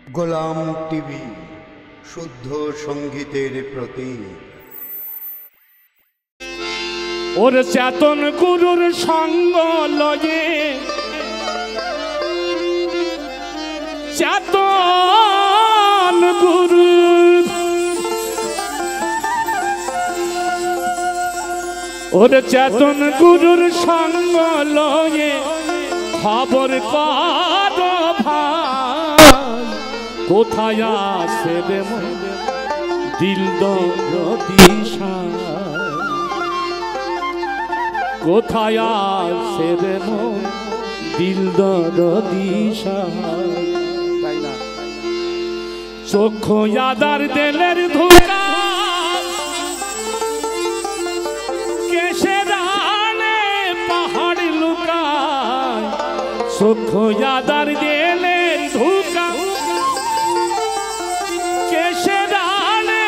গোলাম TV শুদ্ধ সঙ্গীতের প্রতীক। ওর চেতন গুরুর সঙ্গ লয়ে চেতন গুরু ওর চেতন গুরুর সঙ্গ লয়ে খবর কর ভাই, কোথায় আছে রে মন দিল দিশা, কোথায় আছে রে মন দিল দিশা। চক্ষু আদার দেলের ধোকা কেসে রানে পাহাড় লুকায়, চক্ষু আদার দেলের ধোকা কেসে রানে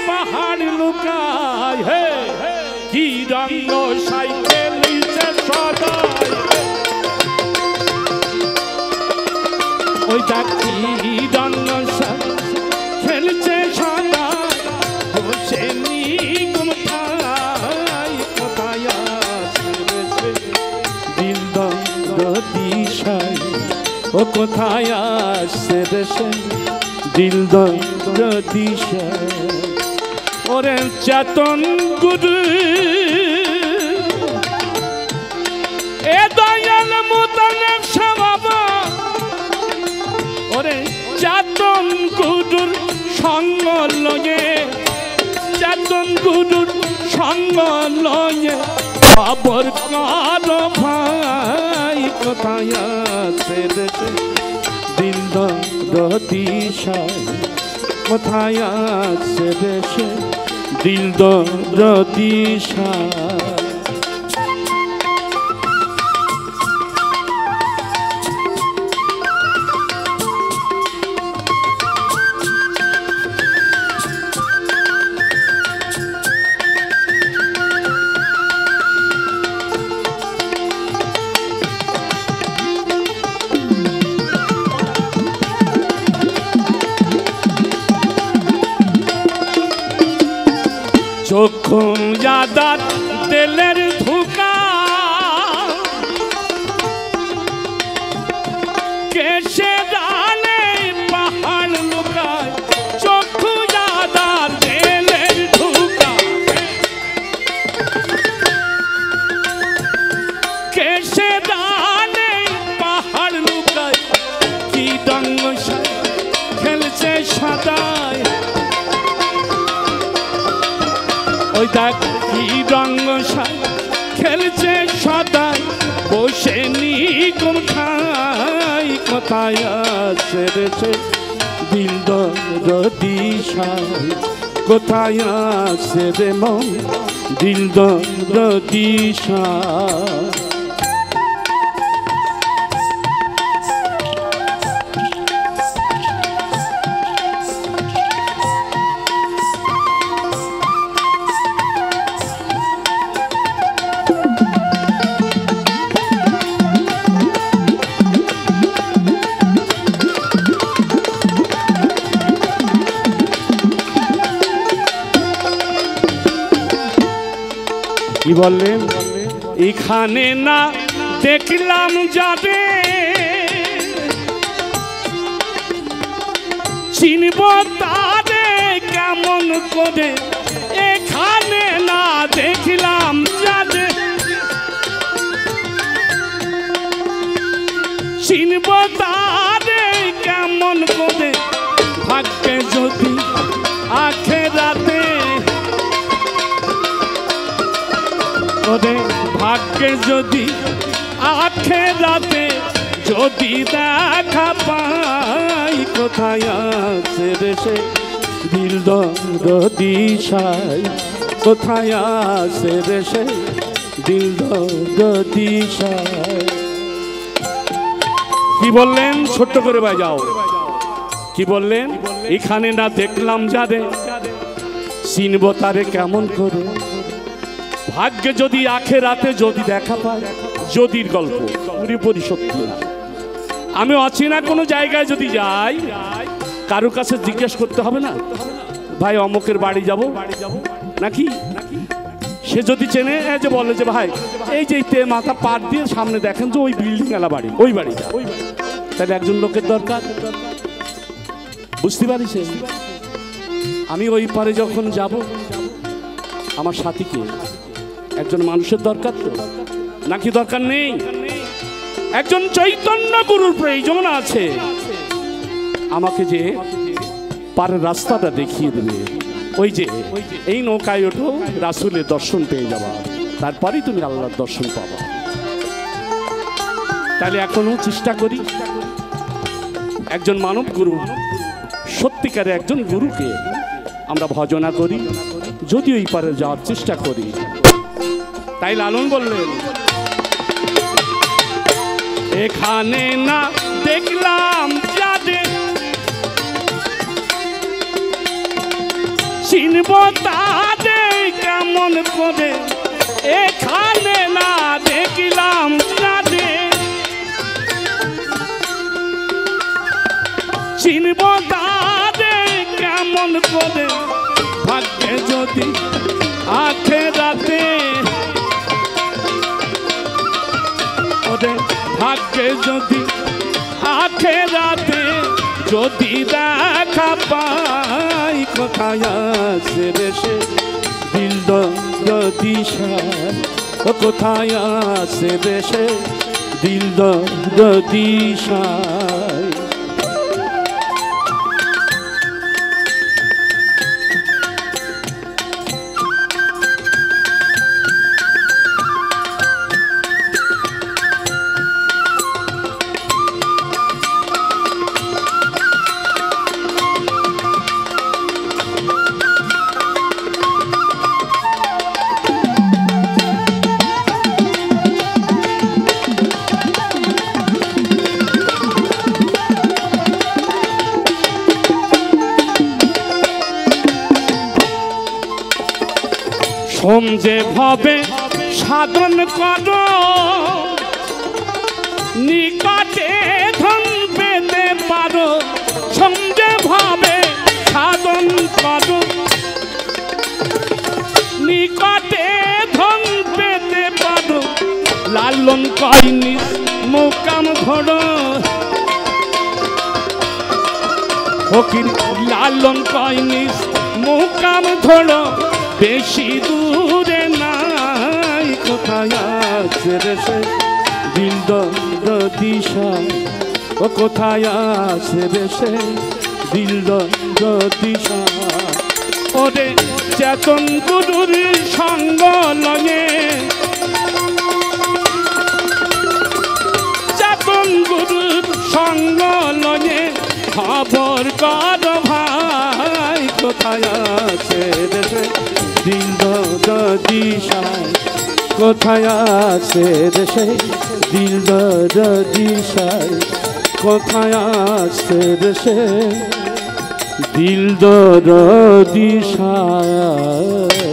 পাহাড় লুকায়। হে কি রঙ্গ সাইকেল সদাই, ওই চাকরি রঙ্গ খেলছে সদা বসে নিগুম খায়, কোথায় দিল দিশায়, ও কোথায় আসছে দেশে দিল দিশায়। ওরে চেতন গুরু এ দয়াল মুতালেব বাবা, ওরে চেতন গুরুর সঙ্গ লয়ে চেতন গুরুর সঙ্গ লয়ে খবর কর ভাই, কোথায় আছে দেশে দিল দিশায়, কোথায় আছে দেশে দিল দিশায়। চক্ষু আদার দেলের ধোকা কেসে রানে পাহাড় লুকায়, চক্ষু আদার দেলের ধোকা কেসে রানে পাহাড় লুকায়, কি রঙ্গ খেলছে সদাই, ওই দেখ কি রঙ্গ খেলছে সদাই বসে নিগুম খাই, কোথায় আছে রে দিল দিশায়, কোথায় আছে রে মন দিল দিশায়। কি বললেন এখানে না দেখলাম যাবে চিনব তারে কেমন করে, এখানে না দেখলাম যাবে চিনব তারে কেমন করে, ভাগ্যে যদি আখেরাতে ওরে ভাগ্যে যদি আখেরাতে যদি দেখা পাই, কোথায় আছে দেশে দিল দিশায়, কোথায় আছে দেশে দিল দিশায়। কি বললেন ছোট্ট করে বাজাও, কি বললেন এখানে না দেখলাম যারে চিনব তারে কেমন করে, ভাগ্যে যদি আখেরাতে যদি দেখা পায়, যদির গল্প পুরোপুরি সত্যি না। আমি অচেনা কোনো জায়গায় যদি যাই, কারোর কাছে জিজ্ঞেস করতে হবে না ভাই অমুকের বাড়ি যাব নাকি। সে যদি চেনে, যে বলে যে ভাই এই যে মাথা পার দিয়ে সামনে দেখেন যে ওই বিল্ডিং এলা বাড়ি, ওই বাড়িটা। তাহলে একজন লোকের দরকার, বুঝতে পারিস। আমি ওই পারে যখন যাব, আমার সাথীকে একজন মানুষের দরকার তো, নাকি দরকার নেই? একজন চৈতন্য গুরুর প্রয়োজন আছে, আমাকে যে পারের রাস্তাটা দেখিয়ে দেবে। ওই যে এই নৌকায় ওঠো, রাসূলের দর্শন পেয়ে যাবা, তারপরেই তুমি আল্লাহর দর্শন পাবা। তাহলে এখনো চেষ্টা করি একজন মানব গুরু, সত্যিকারে একজন গুরুকে আমরা ভজনা করি, যদি ওই পারে যাওয়ার চেষ্টা করি। তাই লালন বললেন, এখানে না দেখলাম যাদের চিনব তাদের কেমন করে, এখানে না দেখলাম যাদের চিনব তাদের কেমন করে, ভাগ্যে যদি আখেরাতে, ওদের ভাগ্যে যদি আখেরাতে যদি দেখা পাই, কোথায় আছে রে সে দিল দিশায়, কোথায় আছে রে সে দিল দিশায়। যে ভাবে সাধন কর, নিকটে ধন পেতে পারো, যে ভাবে সাধন কর, নিকটে ধন পেতে পারো, লালন কইনি মুকাম ধরো, ফকির লালন কইনি মুকাম ধরো, বেশি দূরে নাই, কোথায় আছে রে সে দিল দিশায়, ও কোথায় আছে রে সে দিল দিশায়। ওরে চেতন গুরুর সঙ্গ লয়ে, চেতন গুরুর সঙ্গ লয়ে খবর কর ভাই, কোথায় আছে রে সে দিল দিশায়, কোথায় আছে রে সে দিল দিশায়, কোথায় আছে রে সে দিল দিশায়।